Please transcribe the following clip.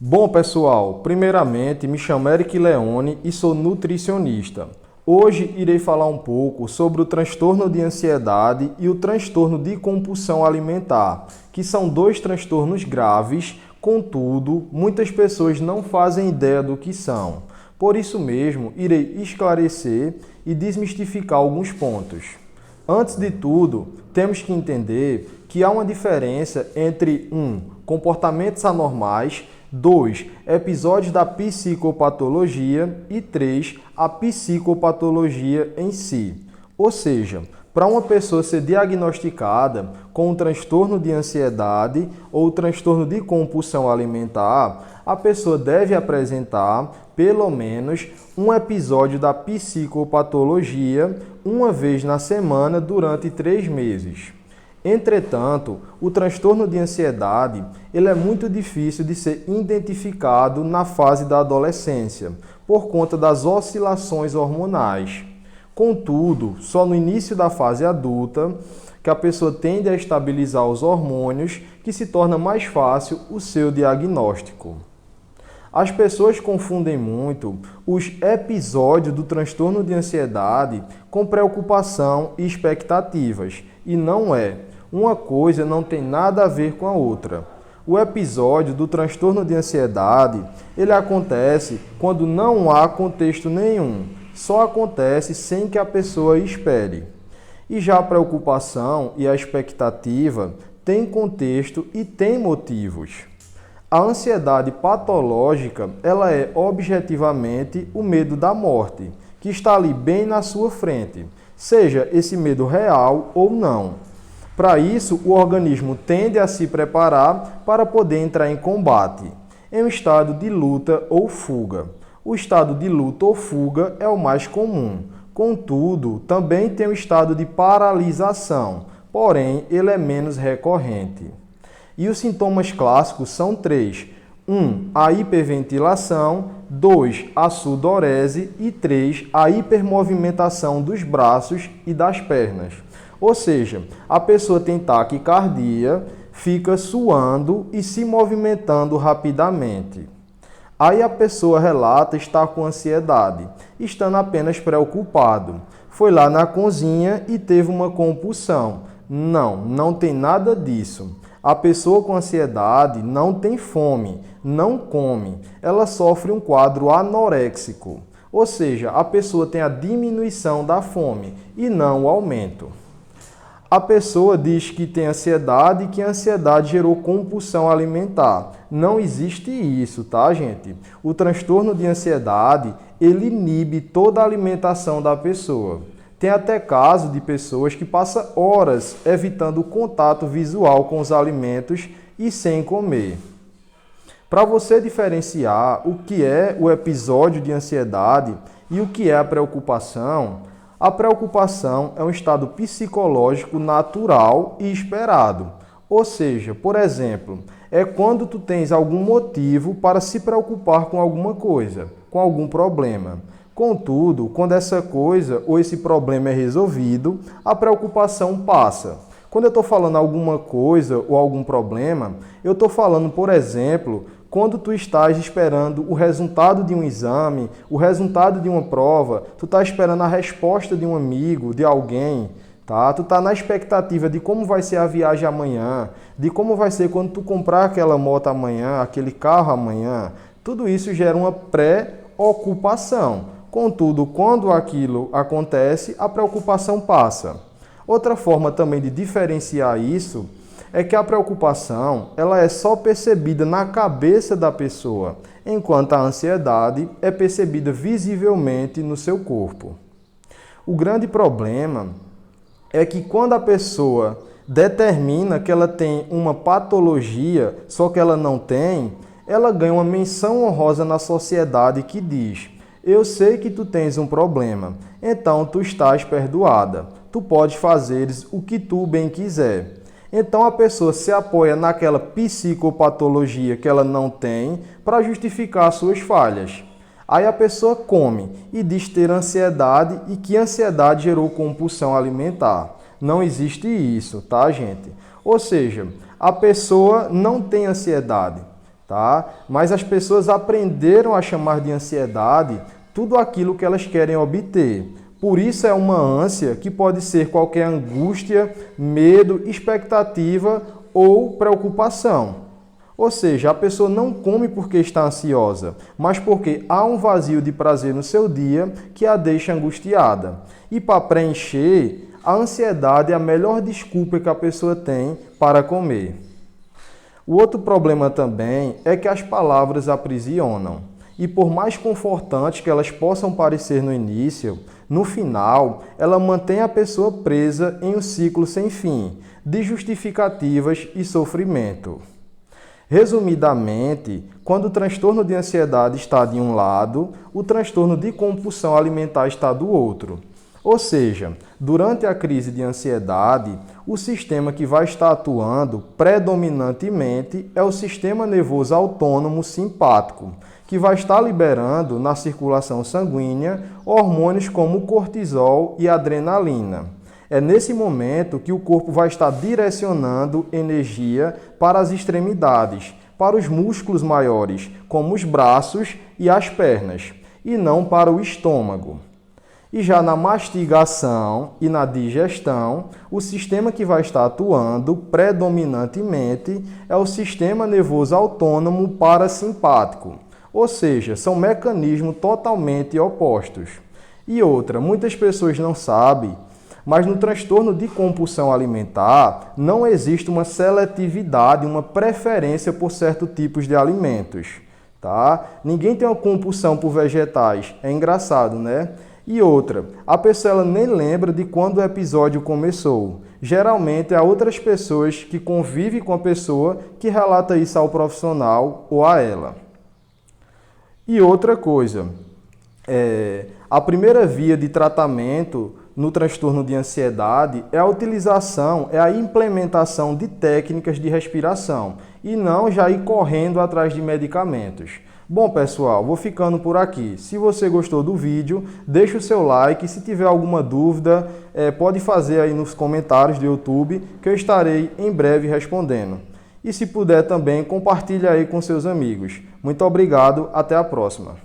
Bom, pessoal, primeiramente me chamo Eric Leone e sou nutricionista. Hoje irei falar um pouco sobre o transtorno de ansiedade e o transtorno de compulsão alimentar, que são dois transtornos graves, contudo, muitas pessoas não fazem ideia do que são. Por isso mesmo, irei esclarecer e desmistificar alguns pontos. Antes de tudo, temos que entender que há uma diferença entre 1. Comportamentos anormais, 2. Episódios da psicopatologia e 3. A psicopatologia em si. Ou seja, para uma pessoa ser diagnosticada com um transtorno de ansiedade ou transtorno de compulsão alimentar, a pessoa deve apresentar pelo menos um episódio da psicopatologia uma vez na semana durante 3 meses. Entretanto, o transtorno de ansiedade ele é muito difícil de ser identificado na fase da adolescência, por conta das oscilações hormonais. Contudo, só no início da fase adulta que a pessoa tende a estabilizar os hormônios, que se torna mais fácil o seu diagnóstico. As pessoas confundem muito os episódios do transtorno de ansiedade com preocupação e expectativas, e não é. Uma coisa não tem nada a ver com a outra. O episódio do transtorno de ansiedade, ele acontece quando não há contexto nenhum, só acontece sem que a pessoa espere. E já a preocupação e a expectativa têm contexto e têm motivos. A ansiedade patológica, ela é objetivamente o medo da morte, que está ali bem na sua frente, seja esse medo real ou não. Para isso, o organismo tende a se preparar para poder entrar em combate, em um estado de luta ou fuga. O estado de luta ou fuga é o mais comum. Contudo, também tem o estado de paralisação, porém, ele é menos recorrente. E os sintomas clássicos são 3. 1. A hiperventilação. 2. A sudorese. E 3. A hipermovimentação dos braços e das pernas. Ou seja, a pessoa tem taquicardia, fica suando e se movimentando rapidamente. Aí a pessoa relata estar com ansiedade, estando apenas preocupado. Foi lá na cozinha e teve uma compulsão. Não tem nada disso. A pessoa com ansiedade não tem fome, não come. Ela sofre um quadro anoréxico. Ou seja, a pessoa tem a diminuição da fome e não o aumento. A pessoa diz que tem ansiedade e que a ansiedade gerou compulsão alimentar. Não existe isso, tá, gente? O transtorno de ansiedade, ele inibe toda a alimentação da pessoa. Tem até caso de pessoas que passam horas evitando o contato visual com os alimentos e sem comer. Para você diferenciar o que é o episódio de ansiedade e o que é a preocupação é um estado psicológico natural e esperado. Ou seja, por exemplo, é quando tu tens algum motivo para se preocupar com alguma coisa, com algum problema. Contudo, quando essa coisa ou esse problema é resolvido, a preocupação passa. Quando eu estou falando alguma coisa ou algum problema, eu estou falando, por exemplo, quando tu estás esperando o resultado de um exame, o resultado de uma prova, tu está esperando a resposta de um amigo, de alguém, tá? Tu está na expectativa de como vai ser a viagem amanhã, de como vai ser quando tu comprar aquela moto amanhã, aquele carro amanhã. Tudo isso gera uma preocupação. Contudo, quando aquilo acontece, a preocupação passa. Outra forma também de diferenciar isso é que a preocupação ela é só percebida na cabeça da pessoa, enquanto a ansiedade é percebida visivelmente no seu corpo. O grande problema é que quando a pessoa determina que ela tem uma patologia, só que ela não tem, ela ganha uma menção honrosa na sociedade que diz: eu sei que tu tens um problema, então tu estás perdoada. Tu podes fazeres o que tu bem quiser. Então a pessoa se apoia naquela psicopatologia que ela não tem para justificar suas falhas. Aí a pessoa come e diz ter ansiedade e que ansiedade gerou compulsão alimentar. Não existe isso, tá, gente? Ou seja, a pessoa não tem ansiedade, tá? Mas as pessoas aprenderam a chamar de ansiedade tudo aquilo que elas querem obter. Por isso é uma ânsia que pode ser qualquer angústia, medo, expectativa ou preocupação. Ou seja, a pessoa não come porque está ansiosa, mas porque há um vazio de prazer no seu dia que a deixa angustiada. E para preencher, a ansiedade é a melhor desculpa que a pessoa tem para comer. O outro problema também é que as palavras aprisionam. E por mais confortantes que elas possam parecer no início, no final, ela mantém a pessoa presa em um ciclo sem fim, de justificativas e sofrimento. Resumidamente, quando o transtorno de ansiedade está de um lado, o transtorno de compulsão alimentar está do outro. Ou seja, durante a crise de ansiedade, o sistema que vai estar atuando predominantemente é o sistema nervoso autônomo simpático, que vai estar liberando na circulação sanguínea hormônios como cortisol e adrenalina. É nesse momento que o corpo vai estar direcionando energia para as extremidades, para os músculos maiores, como os braços e as pernas, e não para o estômago. E já na mastigação e na digestão, o sistema que vai estar atuando predominantemente é o sistema nervoso autônomo parasimpático, ou seja, são mecanismos totalmente opostos. E outra, muitas pessoas não sabem, mas no transtorno de compulsão alimentar não existe uma seletividade, uma preferência por certos tipos de alimentos, tá? Ninguém tem uma compulsão por vegetais, é engraçado, né? E outra, a pessoa ela nem lembra de quando o episódio começou. Geralmente, há outras pessoas que convivem com a pessoa que relata isso ao profissional ou a ela. E outra coisa, a primeira via de tratamento no transtorno de ansiedade é a utilização, é a implementação de técnicas de respiração e não já ir correndo atrás de medicamentos. Bom, pessoal, vou ficando por aqui. Se você gostou do vídeo, deixa o seu like. Se tiver alguma dúvida, pode fazer aí nos comentários do YouTube, que eu estarei em breve respondendo. E se puder também, compartilhe aí com seus amigos. Muito obrigado, até a próxima.